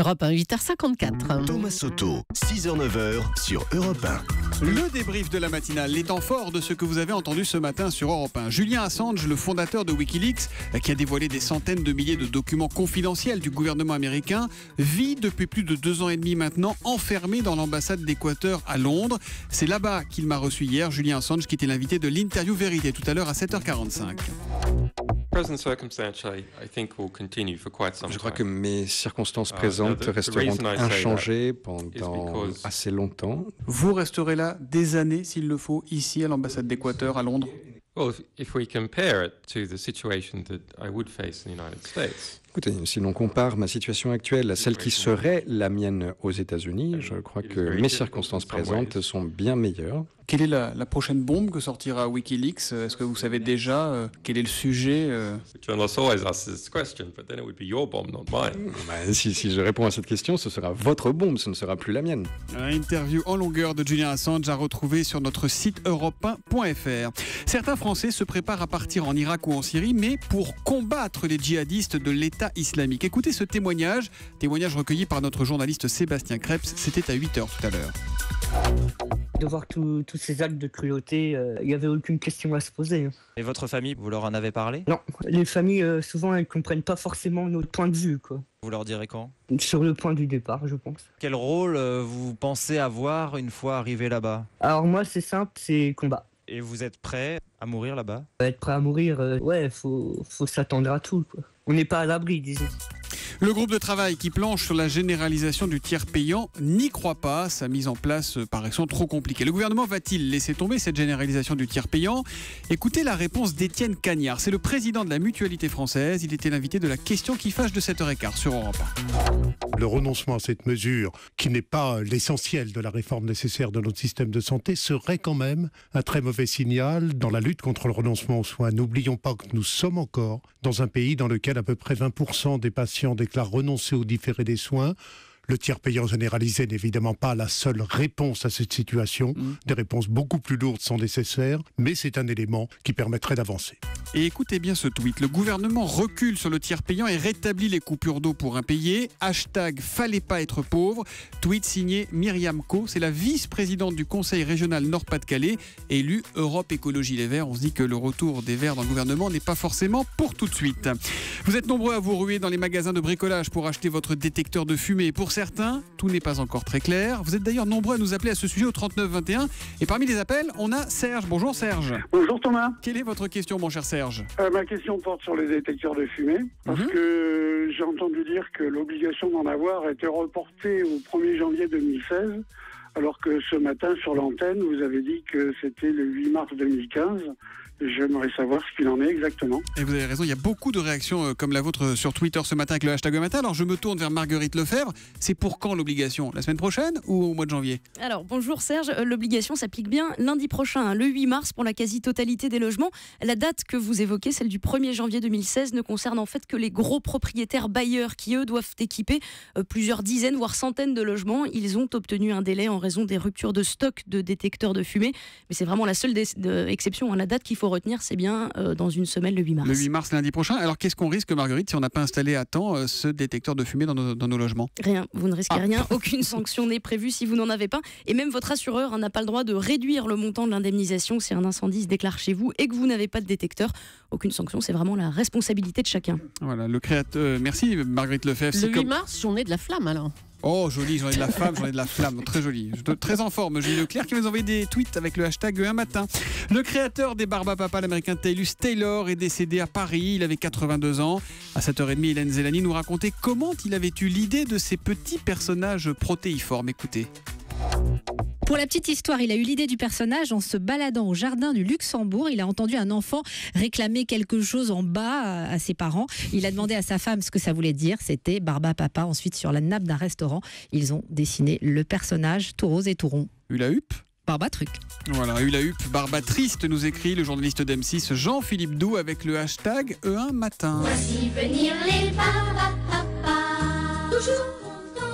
Europe 1, 8h54. Thomas Soto, 6h-9h sur Europe 1. Le débrief de la matinale, les temps forts de ce que vous avez entendu ce matin sur Europe 1. Julian Assange, le fondateur de Wikileaks, qui a dévoilé des centaines de milliers de documents confidentiels du gouvernement américain, vit depuis plus de 2 ans et demi maintenant enfermé dans l'ambassade d'Équateur à Londres. C'est là-bas qu'il m'a reçu hier, Julian Assange, qui était l'invité de l'interview Vérité tout à l'heure à 7h45. Je crois que mes circonstances présentes resteront inchangées pendant assez longtemps. Vous resterez là des années s'il le faut, ici à l'ambassade d'Équateur à Londres? Écoutez, si l'on compare ma situation actuelle à celle qui serait la mienne aux États-Unis, je crois que mes circonstances présentes sont bien meilleures. Quelle est la prochaine bombe que sortira Wikileaks? Est-ce que vous savez déjà quel est le sujet? Si je réponds à cette question, ce sera votre bombe, ce ne sera plus la mienne. Interview en longueur de Julian Assange à retrouver sur notre site europe1.fr. Certains Français se préparent à partir en Irak ou en Syrie, mais pour combattre les djihadistes de l'État islamique. Écoutez ce témoignage recueilli par notre journaliste Sébastien Krebs. C'était à 8h tout à l'heure. De voir tous ces actes de cruauté, il n'y avait aucune question à se poser. Et votre famille, vous leur en avez parlé? Non, les familles, souvent, elles ne comprennent pas forcément notre point de vue, quoi. Vous leur direz quand? Sur le point du départ, je pense. Quel rôle vous pensez avoir une fois arrivé là-bas? Alors moi, c'est simple, c'est combat. Et vous êtes prêt à mourir là-bas? Être prêt à mourir, faut s'attendre à tout, quoi. On n'est pas à l'abri, disons. Le groupe de travail qui planche sur la généralisation du tiers payant n'y croit pas. Sa mise en place paraît trop compliquée. Le gouvernement va-t-il laisser tomber cette généralisation du tiers payant? Écoutez la réponse d'Étienne Cagnard. C'est le président de la Mutualité française. Il était l'invité de la question qui fâche de 7h15 sur Europe 1. Le renoncement à cette mesure, qui n'est pas l'essentiel de la réforme nécessaire de notre système de santé, serait quand même un très mauvais signal dans la lutte contre le renoncement aux soins. N'oublions pas que nous sommes encore dans un pays dans lequel à peu près 20% des patients déclarent renoncer ou différer des soins. Le tiers payant généralisé n'est évidemment pas la seule réponse à cette situation. Des réponses beaucoup plus lourdes sont nécessaires, mais c'est un élément qui permettrait d'avancer. Et écoutez bien ce tweet. Le gouvernement recule sur le tiers payant et rétablit les coupures d'eau pour impayés. Hashtag fallait pas être pauvre. Tweet signé Myriam Co. C'est la vice-présidente du Conseil régional Nord-Pas-de-Calais, élue Europe Écologie Les Verts. On se dit que le retour des Verts dans le gouvernement n'est pas forcément pour tout de suite. Vous êtes nombreux à vous ruer dans les magasins de bricolage pour acheter votre détecteur de fumée. Pour certains, tout n'est pas encore très clair. Vous êtes d'ailleurs nombreux à nous appeler à ce sujet au 39 21. Et parmi les appels, on a Serge. Bonjour Serge. Bonjour Thomas. Quelle est votre question, mon cher Serge? Ma question porte sur les détecteurs de fumée, parce que j'ai entendu dire que l'obligation d'en avoir a été reportée au 1er janvier 2016, alors que ce matin sur l'antenne, vous avez dit que c'était le 8 mars 2015. J'aimerais savoir ce qu'il en est exactement. Et vous avez raison, il y a beaucoup de réactions comme la vôtre sur Twitter ce matin avec le hashtag matin. Alors je me tourne vers Marguerite Lefebvre. C'est pour quand l'obligation? La semaine prochaine ou au mois de janvier? Alors bonjour Serge, l'obligation s'applique bien lundi prochain, le 8 mars pour la quasi-totalité des logements. La date que vous évoquez, celle du 1er janvier 2016, ne concerne en fait que les gros propriétaires bailleurs qui eux doivent équiper plusieurs dizaines voire centaines de logements. Ils ont obtenu un délai en raison des ruptures de stock de détecteurs de fumée. Mais c'est vraiment la seule exception. La date qu'il faut retenir, c'est bien dans une semaine, le 8 mars. Le 8 mars, lundi prochain. Alors qu'est-ce qu'on risque, Marguerite, si on n'a pas installé à temps ce détecteur de fumée dans nos logements? Rien, vous ne risquez rien. Aucune sanction n'est prévue si vous n'en avez pas. Et même votre assureur n'a pas le droit de réduire le montant de l'indemnisation si un incendie se déclare chez vous et que vous n'avez pas de détecteur. Aucune sanction, c'est vraiment la responsabilité de chacun. Voilà, le créateur. Merci Marguerite Lefebvre. Le 8 mars, journée de la flamme alors. Oh, joli, j'en ai de la femme, j'en ai de la flamme, très joli. Très en forme, Julie Leclerc qui nous a envoyé des tweets avec le hashtag un matin. Le créateur des Barbapapa, l'américain Taylus Taylor, est décédé à Paris, il avait 82 ans. À 7h30, Hélène Zellani nous racontait comment il avait eu l'idée de ces petits personnages protéiformes. Écoutez. Pour la petite histoire, il a eu l'idée du personnage en se baladant au jardin du Luxembourg. Il a entendu un enfant réclamer quelque chose en bas à ses parents. Il a demandé à sa femme ce que ça voulait dire. C'était Barbapapa. Ensuite, sur la nappe d'un restaurant, ils ont dessiné le personnage tout rose et tout rond. Hula Hup. Barbatruc. Voilà, Hula Hup, Barba Triste nous écrit le journaliste d'M6 Jean-Philippe Doux avec le hashtag E1 matin. Voici venir les Barbapapa, toujours contents.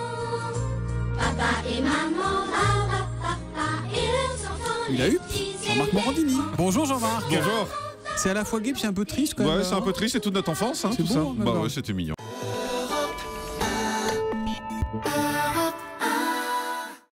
Papa et maman, Barbapapa et leurs enfants. Hula Hup, Jean-Marc Morandini. Bonjour Jean-Marc. Bonjour. C'est à la fois gai puis un peu triste quand même. Ouais, c'est un peu triste, c'est toute notre enfance, hein, c'est tout beau, ça. Bah ouais, c'était mignon.